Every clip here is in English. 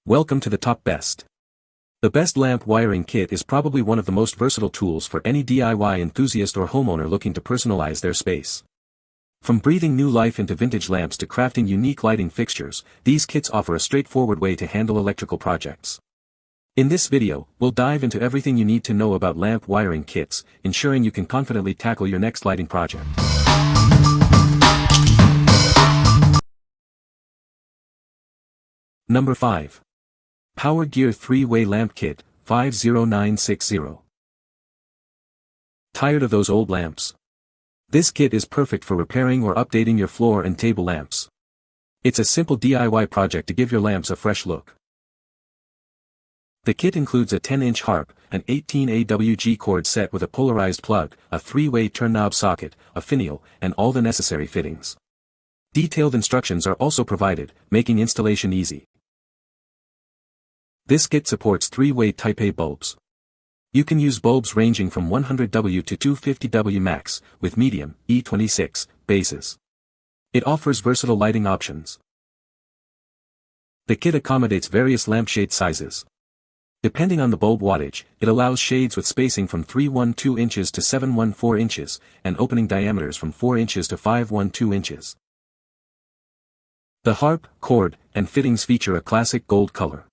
Welcome to the Top Best. The Best Lamp Wiring Kit is probably one of the most versatile tools for any DIY enthusiast or homeowner looking to personalize their space. From breathing new life into vintage lamps to crafting unique lighting fixtures, these kits offer a straightforward way to handle electrical projects. In this video, we'll dive into everything you need to know about lamp wiring kits, ensuring you can confidently tackle your next lighting project. Number 5. Power Gear 3-Way Lamp Kit, 50960. Tired of those old lamps? This kit is perfect for repairing or updating your floor and table lamps. It's a simple DIY project to give your lamps a fresh look. The kit includes a 10-inch harp, an 18 AWG cord set with a polarized plug, a 3-way turn knob socket, a finial, and all the necessary fittings. Detailed instructions are also provided, making installation easy. This kit supports 3-way Type A bulbs. You can use bulbs ranging from 100W to 250W max, with medium, E26, bases. It offers versatile lighting options. The kit accommodates various lampshade sizes. Depending on the bulb wattage, it allows shades with spacing from 312 inches to 714 inches, and opening diameters from 4 inches to 512 inches. The harp, cord, and fittings feature a classic gold color.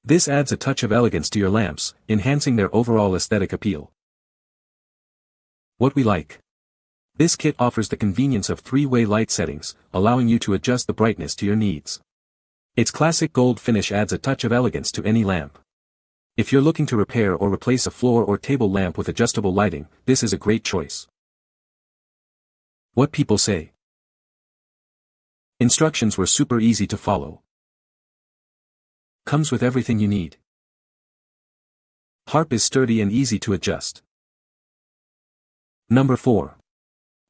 This adds a touch of elegance to your lamps, enhancing their overall aesthetic appeal. What we like. This kit offers the convenience of 3-way light settings, allowing you to adjust the brightness to your needs. Its classic gold finish adds a touch of elegance to any lamp. If you're looking to repair or replace a floor or table lamp with adjustable lighting, this is a great choice. What people say. Instructions were super easy to follow. Comes with everything you need. Harp is sturdy and easy to adjust. Number 4.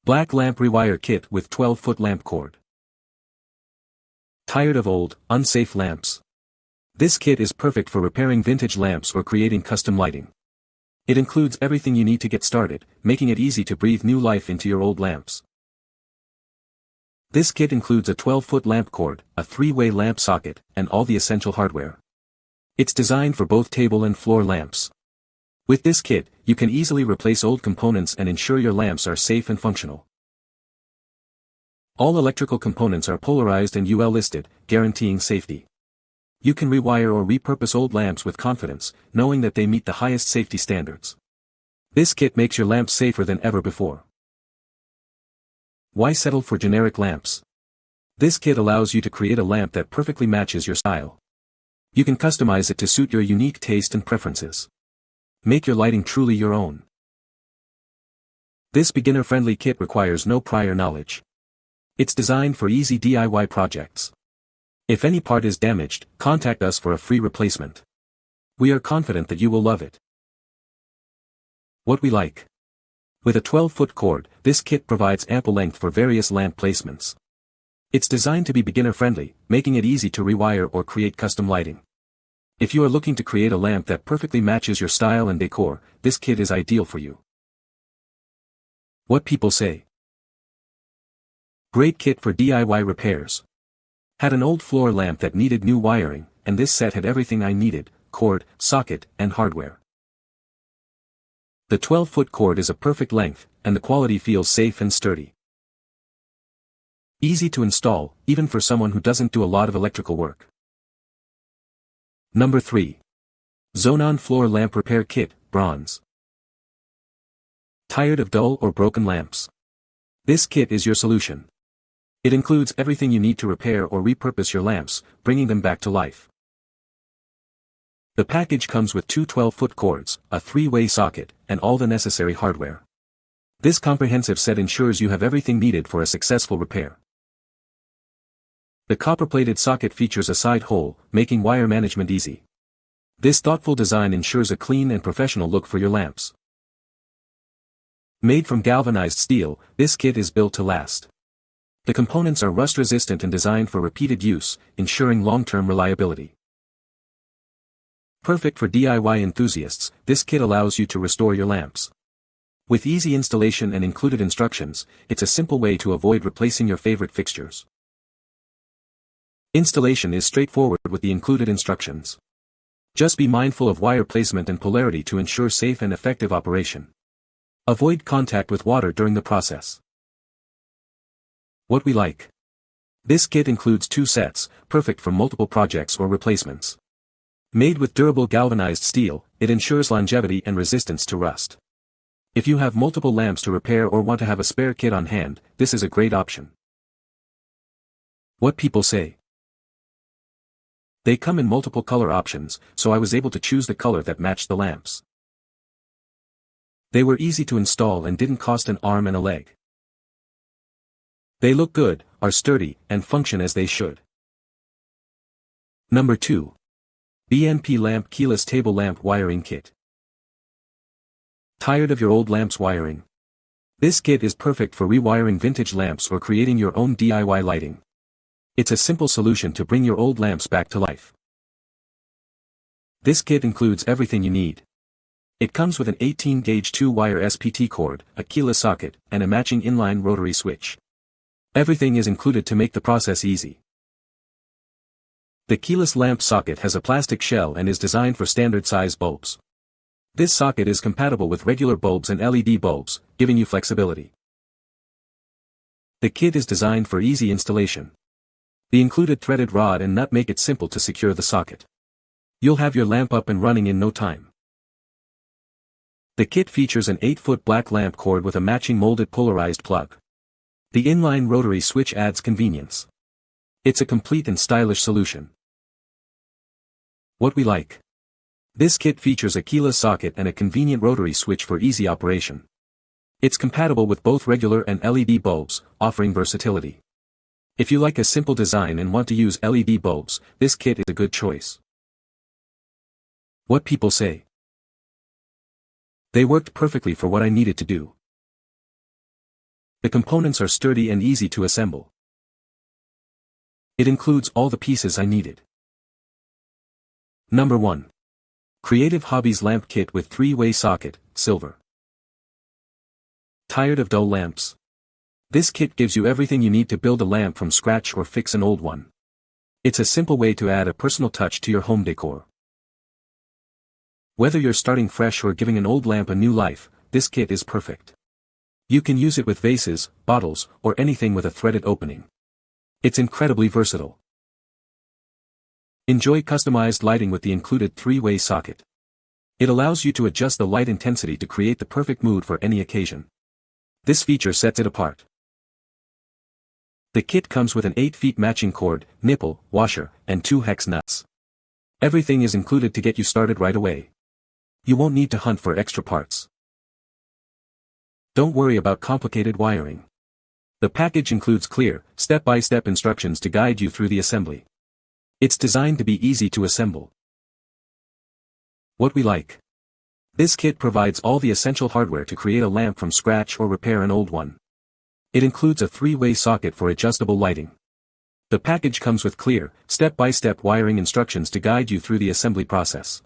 Black Lamp Rewire Kit with 12-foot lamp cord. Tired of old, unsafe lamps? This kit is perfect for repairing vintage lamps or creating custom lighting. It includes everything you need to get started, making it easy to breathe new life into your old lamps. This kit includes a 12-foot lamp cord, a 3-way lamp socket, and all the essential hardware. It's designed for both table and floor lamps. With this kit, you can easily replace old components and ensure your lamps are safe and functional. All electrical components are polarized and UL listed, guaranteeing safety. You can rewire or repurpose old lamps with confidence, knowing that they meet the highest safety standards. This kit makes your lamps safer than ever before. Why settle for generic lamps? This kit allows you to create a lamp that perfectly matches your style. You can customize it to suit your unique taste and preferences. Make your lighting truly your own. This beginner-friendly kit requires no prior knowledge. It's designed for easy DIY projects. If any part is damaged, contact us for a free replacement. We are confident that you will love it. What we like. With a 12-foot cord, this kit provides ample length for various lamp placements. It's designed to be beginner-friendly, making it easy to rewire or create custom lighting. If you are looking to create a lamp that perfectly matches your style and decor, this kit is ideal for you. What people say. Great kit for DIY repairs. Had an old floor lamp that needed new wiring, and this set had everything I needed: cord, socket, and hardware. The 12-foot cord is a perfect length, and the quality feels safe and sturdy. Easy to install, even for someone who doesn't do a lot of electrical work. Number 3. Zonon Floor Lamp Repair Kit, Bronze. Tired of dull or broken lamps? This kit is your solution. It includes everything you need to repair or repurpose your lamps, bringing them back to life. The package comes with two 12-foot cords, a 3-way socket, and all the necessary hardware. This comprehensive set ensures you have everything needed for a successful repair. The copper-plated socket features a side hole, making wire management easy. This thoughtful design ensures a clean and professional look for your lamps. Made from galvanized steel, this kit is built to last. The components are rust-resistant and designed for repeated use, ensuring long-term reliability. Perfect for DIY enthusiasts, this kit allows you to restore your lamps. With easy installation and included instructions, it's a simple way to avoid replacing your favorite fixtures. Installation is straightforward with the included instructions. Just be mindful of wire placement and polarity to ensure safe and effective operation. Avoid contact with water during the process. What we like. This kit includes 2 sets, perfect for multiple projects or replacements. Made with durable galvanized steel, it ensures longevity and resistance to rust. If you have multiple lamps to repair or want to have a spare kit on hand, this is a great option. What people say. They come in multiple color options, so I was able to choose the color that matched the lamps. They were easy to install and didn't cost an arm and a leg. They look good, are sturdy, and function as they should. Number 2. BNP Lamp Keyless Table Lamp Wiring Kit. Tired of your old lamp's wiring? This kit is perfect for rewiring vintage lamps or creating your own DIY lighting. It's a simple solution to bring your old lamps back to life. This kit includes everything you need. It comes with an 18-gauge 2-wire SPT cord, a keyless socket, and a matching inline rotary switch. Everything is included to make the process easy. The keyless lamp socket has a plastic shell and is designed for standard size bulbs. This socket is compatible with regular bulbs and LED bulbs, giving you flexibility. The kit is designed for easy installation. The included threaded rod and nut make it simple to secure the socket. You'll have your lamp up and running in no time. The kit features an 8-foot black lamp cord with a matching molded polarized plug. The inline rotary switch adds convenience. It's a complete and stylish solution. What we like. This kit features a keyless socket and a convenient rotary switch for easy operation. It's compatible with both regular and LED bulbs, offering versatility. If you like a simple design and want to use LED bulbs, this kit is a good choice. What people say. They worked perfectly for what I needed to do. The components are sturdy and easy to assemble. It includes all the pieces I needed. Number 1. Creative Hobbies Lamp Kit with 3-way socket, silver. Tired of dull lamps? This kit gives you everything you need to build a lamp from scratch or fix an old one. It's a simple way to add a personal touch to your home decor. Whether you're starting fresh or giving an old lamp a new life, this kit is perfect. You can use it with vases, bottles, or anything with a threaded opening. It's incredibly versatile. Enjoy customized lighting with the included 3-way socket. It allows you to adjust the light intensity to create the perfect mood for any occasion. This feature sets it apart. The kit comes with an 8-foot matching cord, nipple, washer, and 2 hex nuts. Everything is included to get you started right away. You won't need to hunt for extra parts. Don't worry about complicated wiring. The package includes clear, step-by-step instructions to guide you through the assembly. It's designed to be easy to assemble. What we like. This kit provides all the essential hardware to create a lamp from scratch or repair an old one. It includes a 3-way socket for adjustable lighting. The package comes with clear, step-by-step wiring instructions to guide you through the assembly process.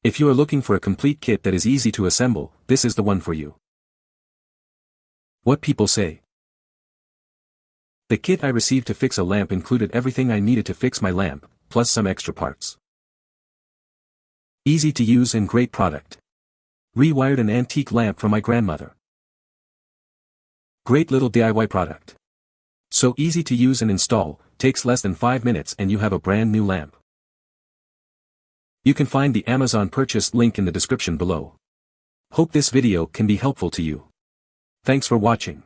If you are looking for a complete kit that is easy to assemble, this is the one for you. What people say. The kit I received to fix a lamp included everything I needed to fix my lamp, plus some extra parts. Easy to use and great product. Rewired an antique lamp from my grandmother. Great little DIY product. So easy to use and install, takes less than 5 minutes and you have a brand new lamp. You can find the Amazon purchase link in the description below. Hope this video can be helpful to you. Thanks for watching.